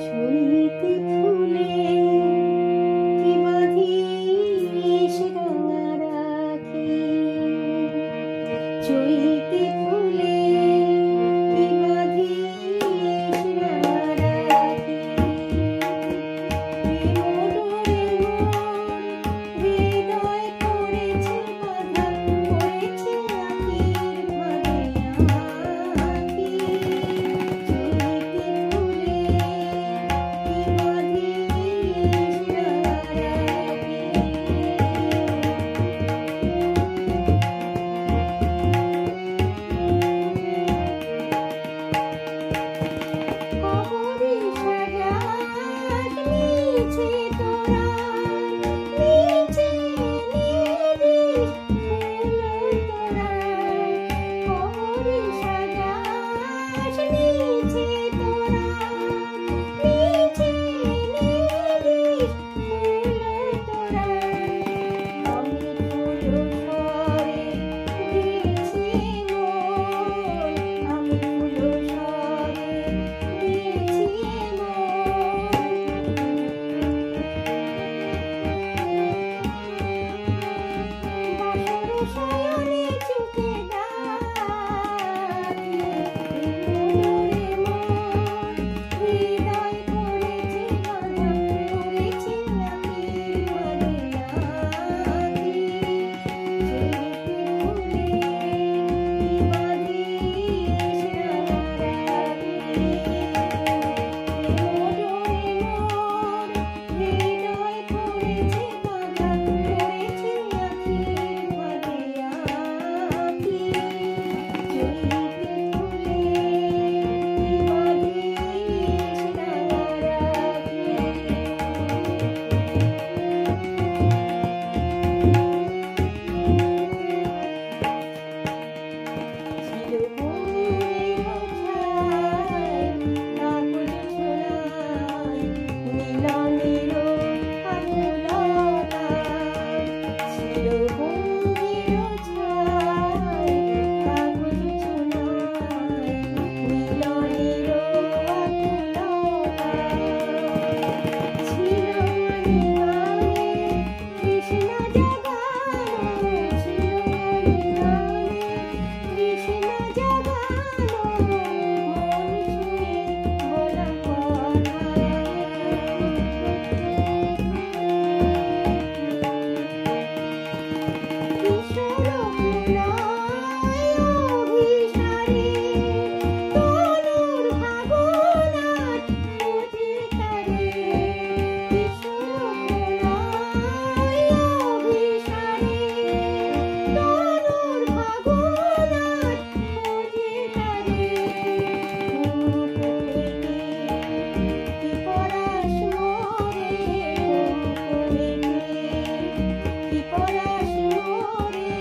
চৈতি ফুলে কি বাঁধিস রাঙা রাখি, চৈতি ফুলে কি বাঁধিস রাঙা রাখি, হৃদয় করেছে বাঁধা, করেছে আঁখির ভাগে আঁখি, চৈতি ফুলে কি বাঁধিস রাঙা কবরে সাজাস নিচে তোরা, নিচে নিদিস ফুল তোরা, কবরে সাজাস নিচে তোরা, নিচে নিদিস ফুল তোরা, আমি ফুল সরে দিয়েছি মন, আমি ফুল সরে দিয়েছি মন, বাসর শয়নে চোখে ডাকি, মনে মন হৃদয় করেছে বাঁধা, করেছে আঁখির ভাগে আঁখি, চৈতি ফুলে কি বাঁধিস রাঙা রাখি, হৃদয় করেছে বাঁধা, করেছে আঁখির ভাগে আঁখি, চৈতি ফুলে কি বাঁধিস রাঙা রাখি। ছিল বঙ্গের ছায় কাগজ ছোড়ায় মিলনের আকুলতা, ছিল বঙ্গের ছায় কাগজ ছোড়ায় মিলনের আকুলতা, ছিল মনে গানে তৃষ্ণা জাগানো, ছিল মনে গানে তৃষ্ণা জাগানো, মন ছুঁয়ে বলা কথা, কিশোর কোনায় অভিসারে তনুর ফাগুনাট অধিকারে, কিশোর কোনায় অভিসারে তনুর ফাগুনাট অধিকারে, ঘুম করিতে কি পরাশ মোরে, ঘুম করিতে কি পরাশ মোরে,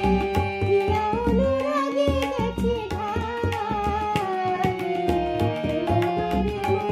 হিয়া অনুরাগে গেছে ঢাকি, মনে মন